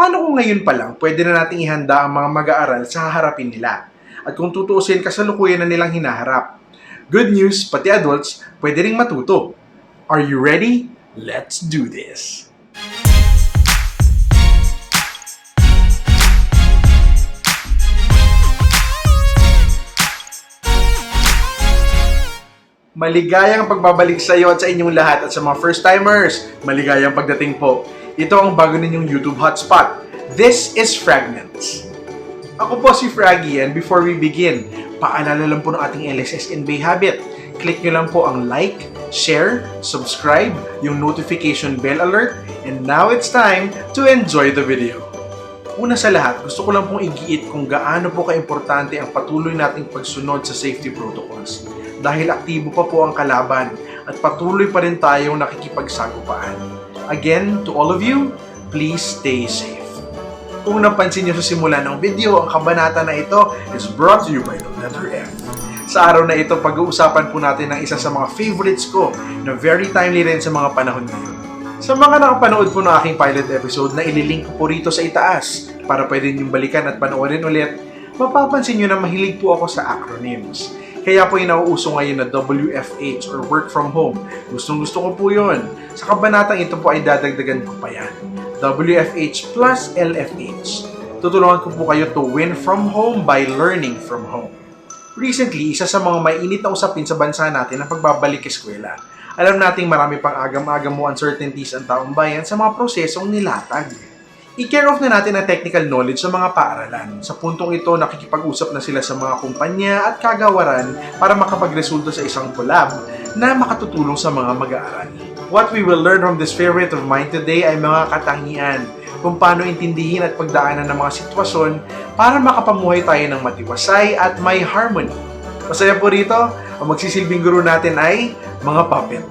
Paano kung ngayon pa lang pwede na nating ihanda ang mga mag-aaral sa haharapin nila? At kung tutuusin, kasalukuyan na nilang hinaharap. Good news, pati adults, pwede ring matuto. Are you ready? Let's do this! Maligayang pagbabalik sa iyo at sa inyong lahat, at sa mga first-timers, maligayang pagdating po. Ito ang bago ninyong YouTube hotspot. This is Fragments. Ako po si Fraggy, and before we begin, paalala lang po ng ating LSSNB habit. Click nyo lang po ang like, share, subscribe, yung notification bell alert, and now it's time to enjoy the video. Una sa lahat, gusto ko lang pong igiit kung gaano po kaimportante ang patuloy nating pagsunod sa safety protocols. Dahil aktibo pa po ang kalaban at patuloy pa rin tayong nakikipagsagupaan. Again, to all of you, please stay safe. Kung napansin niyo sa simula ng video, ang kabanata na ito is brought to you by the letter F. Sa araw na ito, pag-uusapan po natin ng isa sa mga favorites ko na very timely rin sa mga panahon ngayon. Sa mga nakapanood po ng aking pilot episode na ililink ko po rito sa itaas para pwede niyong balikan at panoorin ulit, mapapansin niyo na mahilig po ako sa acronyms. Kaya po yung nauuso ngayon na WFH or Work From Home. Gustong-gusto ko po yun. Sa kabanatang ito po ay dadagdagan ko pa yan. WFH plus LFH. Tutulungan ko po kayo to win from home by learning from home. Recently, isa sa mga mainit na usapin sa bansa natin ang pagbabalik eskwela. Alam nating marami pang agam-agam mo uncertainties ang taong bayan sa mga prosesong nilatag. I-care off na natin ang technical knowledge sa mga paaralan. Sa puntong ito, nakikipag-usap na sila sa mga kumpanya at kagawaran para makapagresulta sa isang collab na makatutulong sa mga mag-aaral. What we will learn from this favorite of mine today ay mga katangian kung paano intindihin at pagdaanan ng mga sitwasyon para makapamuhay tayo ng matiwasay at may harmony. Masaya po rito, ang magsisilbing guru natin ay mga puppet.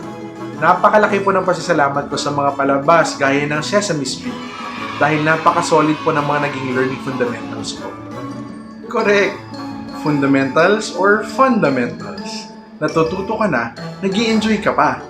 Napakalaki po ng pasasalamat ko sa mga palabas gaya ng Sesame Street. Dahil napaka-solid po ng mga naging learning fundamentals ko. Correct! Fundamentals or fundamentals. Natututo ka na, nag-i-enjoy ka pa.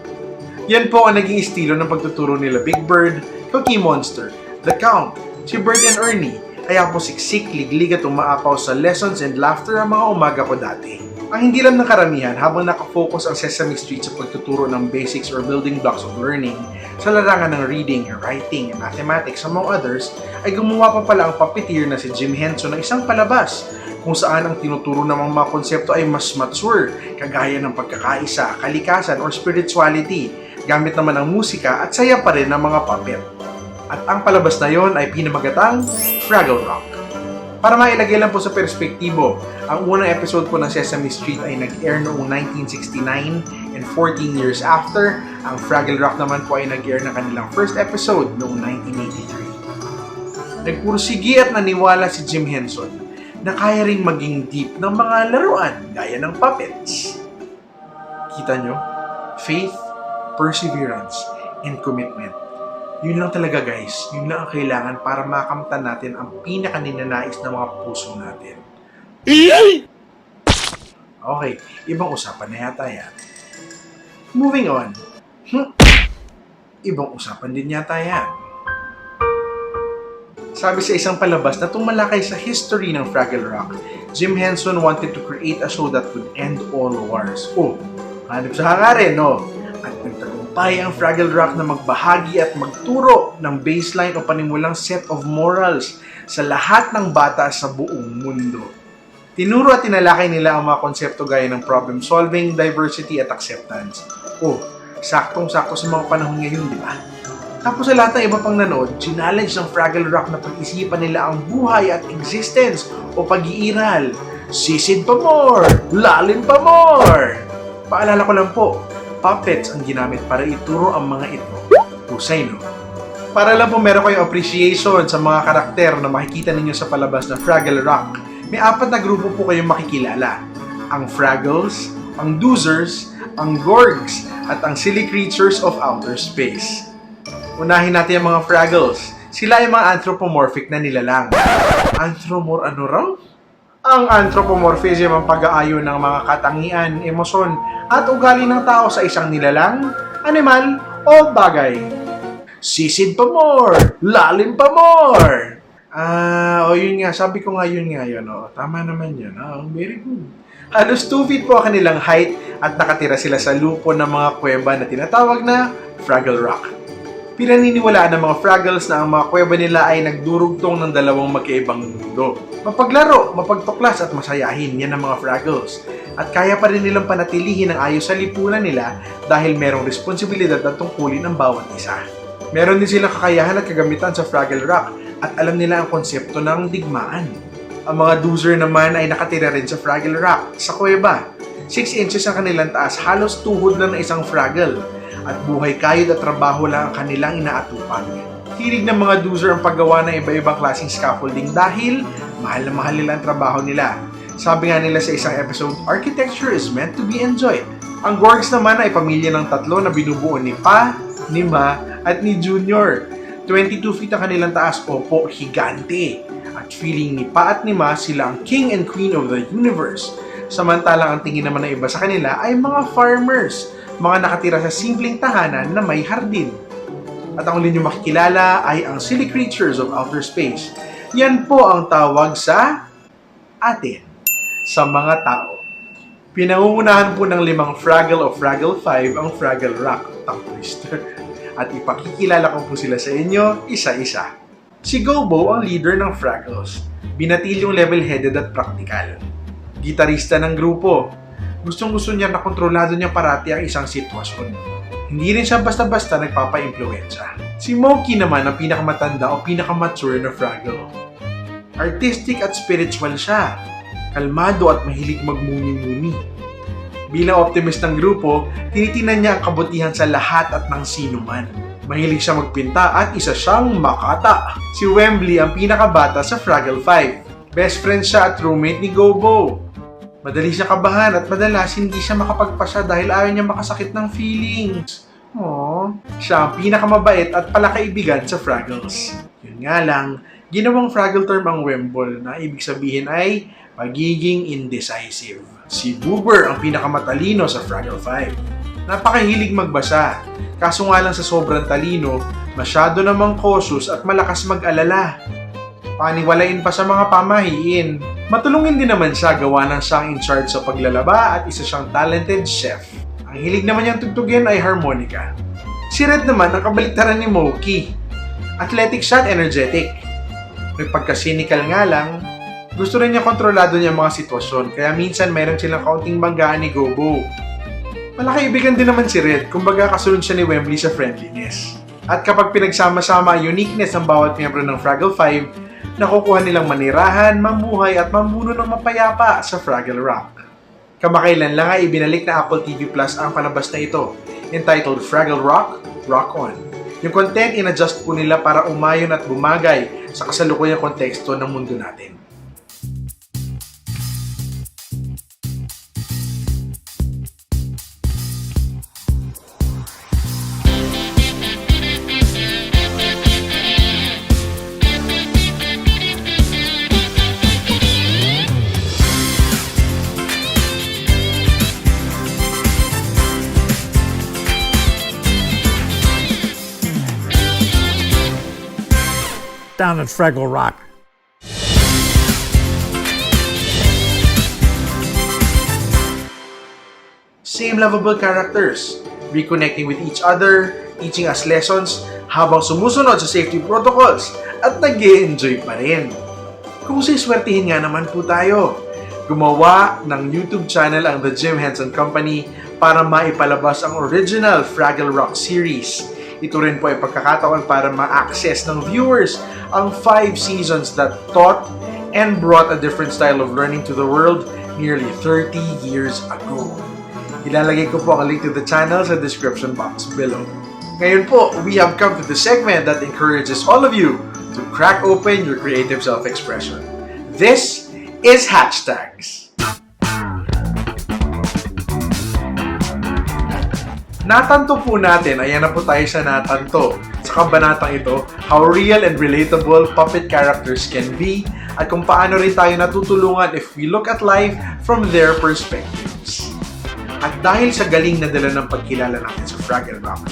Yan po ang naging estilo ng pagtuturo nila Big Bird, Cookie Monster, The Count, si Bert and Ernie. Kaya po siksik, liglig at umaapaw sa lessons and laughter ang mga umaga ko dati. Ang hindi lang ng karamihan habang nakafocus ang Sesame Street sa pagtuturo ng basics or building blocks of learning sa larangan ng reading, writing, and mathematics among others, ay gumawa pa pala ang puppeteer na si Jim Henson ng isang palabas kung saan ang tinuturo ng mga konsepto ay mas mature, kagaya ng pagkakaisa, kalikasan, or spirituality, gamit naman ang musika at saya pa rin ng mga puppet. At ang palabas na yon ay pinamagatang Fraggle Rock. Para mailagay lang po sa perspektibo, ang unang episode po ng Sesame Street ay nag-air noong 1969 and 14 years after, ang Fraggle Rock naman po ay nag-air ng kanilang first episode noong 1983. Nagpursigi at naniwala si Jim Henson na kaya ring maging deep ng mga laruan gaya ng puppets. Kita nyo? Faith, perseverance, and commitment. Yun lang talaga guys, yun lang ang kailangan para makamtan natin ang pinakaninanais ng mga puso natin. Okay, ibang usapan na yata yan. Moving on. Ibang usapan din yata yan. Sabi sa isang palabas na tumalakay sa history ng Fraggle Rock, Jim Henson wanted to create a show that would end all wars. Oh, hanap sa hangarin, no? At nagtagumpay ang Fraggle Rock na magbahagi at magturo ng baseline o panimulang set of morals sa lahat ng bata sa buong mundo. Tinuro at tinalakay nila ang mga konsepto gaya ng problem solving, diversity at acceptance. Oh, saktong-sakto sa mga panahon ngayon, di ba? Tapos sa lahat ng iba pang nanood, challenge ng Fraggle Rock na pag-isipan nila ang buhay at existence o pag-iiral. Sisid pa more! Lalim pa more! Paalala ko lang po, puppets ang ginamit para ituro ang mga ito. Husay, no? Para lang po meron kayong appreciation sa mga karakter na makikita ninyo sa palabas na Fraggle Rock, may 4 na grupo po kayong makikilala. Ang Fraggles, ang Doozers, ang Gorgs, at ang Silly Creatures of Outer Space. Unahin natin ang mga Fraggles. Sila ay mga anthropomorphic na nilalang. Ano raw? Ang anthropomorphism ang pag-aayon ng mga katangian, emosyon, at ugali ng tao sa isang nilalang, animal, o bagay. sisid pa more, lalim pa more. Yun nga, sabi ko nga yun, tama naman yun, very good. Halos 2 feet po ang kanilang height at nakatira sila sa lupo ng mga kuweba na tinatawag na Fraggle Rock. Pinaniniwalaan ng mga Fraggles na ang mga kuweba nila ay nagdurugtong ng dalawang magkaibang mundo. Mapaglaro, mapagtuklas at masayahin, yan ang mga Fraggles. At kaya pa rin nilang panatilihin ang ayos sa lipunan nila dahil merong responsibilidad at tungkulin ang bawat isa. Meron din silang kakayahan at kagamitan sa Fraggle Rock at alam nila ang konsepto ng digmaan. Ang mga doozer naman ay nakatira rin sa Fraggle Rock, sa kuweba. 6 inches ang kanilang taas, halos tuhod lang ng isang Fraggle. At buhay kayod at trabaho lang ang kanilang inaatupag. Hilig ng mga doozer ang paggawa ng iba-ibang klaseng scaffolding dahil mahal na mahal nila ang trabaho nila. Sabi nga nila sa isang episode, architecture is meant to be enjoyed. Ang Gorgs naman ay pamilya ng 3 na binubuo ni Pa, ni Ma, at ni Junior. 22 feet ang kanilang taas, opo, higante. At feeling ni Pa at ni Ma, sila ang king and queen of the universe. Samantalang ang tingin naman ng iba sa kanila ay mga farmers, mga nakatira sa simpleng tahanan na may hardin. At ang linyong makikilala ay ang silly creatures of outer space. Yan po ang tawag sa atin, sa mga tao. Pinangungunahan po ng 5 Fraggle o Fraggle 5 ang Fraggle Rock, tongue twister. At ipakikilala ko po sila sa inyo isa-isa. Si Gobo ang leader ng Fraggles. Binatilyong level-headed at praktikal. Gitarista ng grupo. Gustong-gusto niya na kontrolado niya parati ang isang sitwasyon. Hindi rin siya basta-basta nagpapa-impluwensya. Si Moki naman ang pinakamatanda o pinakamature na Fraggle. Artistic at spiritual siya. Kalmado at mahilig magmuni-muni. Bilang optimist ng grupo, tinitingnan niya ang kabutihan sa lahat at ng sino man. Mahilig siya magpinta at isa siyang makata. Si Wembley ang pinakabata sa Fraggle 5. Best friend siya at roommate ni Gobo. Madali siya kabahan at madalas hindi siya makapagpasya dahil ayaw niya makasakit ng feelings. Aww. Siya ang pinakamabait at palakaibigan sa Fraggles. Yun nga lang, ginawang Fraggle term ang Wemble na ibig sabihin ay pagiging indecisive. Si Boober ang pinakamatalino sa Fraggle 5. Napakahilig magbasa. Kaso nga lang sa sobrang talino, masyado namang cautious at malakas mag-alala. Paniwalain pa sa mga pamahiin. Matulungin din naman siya gawa ng siyang in charge sa paglalaba at isa siyang talented chef. Ang hilig naman niyang tugtugin ay harmonica. Si Red naman ang kabaliktaran ni Moki. Athletic siya at energetic. May pagka-cynical nga lang, gusto rin niya kontrolado niya mga sitwasyon, kaya minsan mayroon silang kaunting banggaan ni Gobo. Malakaibigan din naman si Red, kumbaga kasunod siya ni Wembley sa friendliness. At kapag pinagsama-sama ang uniqueness ng bawat miyembro ng Fraggle 5, nakukuha nilang manirahan, mamuhay at mamuno ng mapayapa sa Fraggle Rock. Kamakailan lang ay ibinalik na Apple TV Plus ang palabas na ito, entitled Fraggle Rock, Rock On. Yung content in-adjust po nila para umayon at bumagay sa kasalukuyang konteksto ng mundo natin. Down at Fraggle Rock. Same lovable characters, reconnecting with each other, teaching us lessons habang sumusunod sa safety protocols at nag-e-enjoy pa rin. Kung siswertihin nga naman po tayo, gumawa ng YouTube channel ang The Jim Henson Company para maipalabas ang original Fraggle Rock series. Ito rin po ay pagkakataon para ma-access ng viewers ang 5 seasons that taught and brought a different style of learning to the world nearly 30 years ago. Ilalagay ko po ang link to the channel sa description box below. Ngayon po, we have come to the segment that encourages all of you to crack open your creative self-expression. This is Hashtags. Natanto po natin, ayan na po tayo sa natanto. Sa kabanatang ito, how real and relatable puppet characters can be at kung paano rin tayo natutulungan if we look at life from their perspectives. At dahil sa galing na dala ng pagkilala natin sa Fraggle Rock,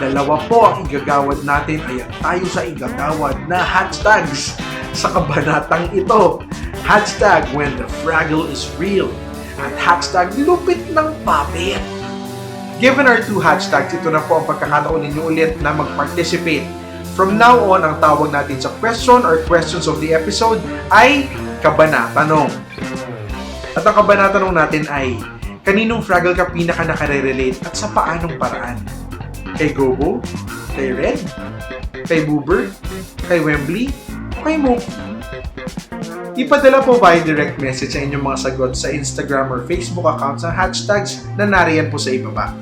Dalawa po ang igagawad natin, ayan tayo sa igagawad na hashtags sa kabanatang ito. Hashtag when the Fraggle is real at hashtag lupit ng puppet. Given our 2 hashtags, ito na po ang pagkakataon ninyo ulit na mag-participate. From now on, ang tawag natin sa question or questions of the episode ay kabanatanong. At ang kabanatanong natin ay, kaninong Fraggle ka pinaka nakarelate at sa paanong paraan? Kay Gobo? Kay Red? Kay Boober? Kay Wembley? O kay Mookie? Ipadala po via direct message sa inyong mga sagot sa Instagram or Facebook accounts ng hashtags na nariyan po sa ibaba.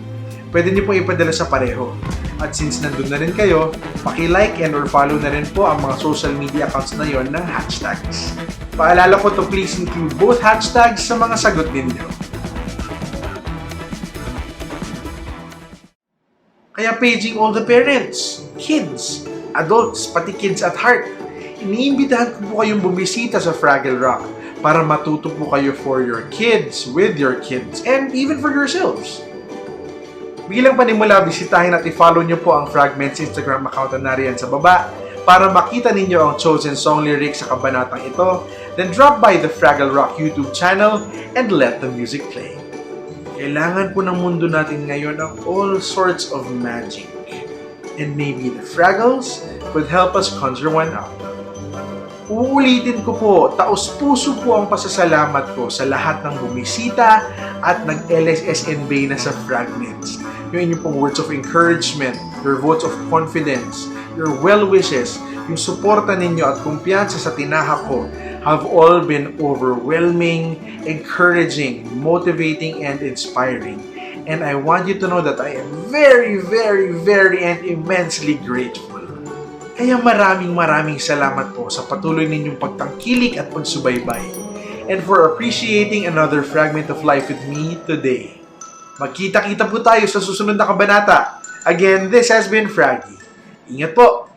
Pwede niyo po ipadala sa pareho. At since nandun na rin kayo, paki-like and or follow na rin po ang mga social media accounts na yon ng hashtags. Paalala po to please include both hashtags sa mga sagot ninyo. Kaya paging all the parents, kids, adults, pati kids at heart, iniimbitahan ko po kayong bumisita sa Fraggle Rock para matuto po kayo for your kids, with your kids, and even for yourselves. Bilang panimula, bisitahin at i-follow nyo po ang Fragments Instagram account na nariyan sa baba para makita ninyo ang chosen song lyrics sa kabanatang ito. Then drop by the Fraggle Rock YouTube channel and let the music play. Kailangan po ng mundo natin ngayon ng all sorts of magic. And maybe the Fraggles could help us conjure one up. Uulitin ko po, taos-puso po ang pasasalamat ko sa lahat ng bumisita at nag-LSSNB na sa Fragments. Yung inyong pong words of encouragement, your votes of confidence, your well wishes, yung suporta ninyo at kumpiyansa sa tinahak ko have all been overwhelming, encouraging, motivating, and inspiring. And I want you to know that I am very, very, very and immensely grateful. Kaya maraming salamat po sa patuloy ninyong pagtangkilik at pagsubaybay. And for appreciating another fragment of life with me today. Magkita-kita po tayo sa susunod na kabanata. Again, this has been Fraggy. Ingat po!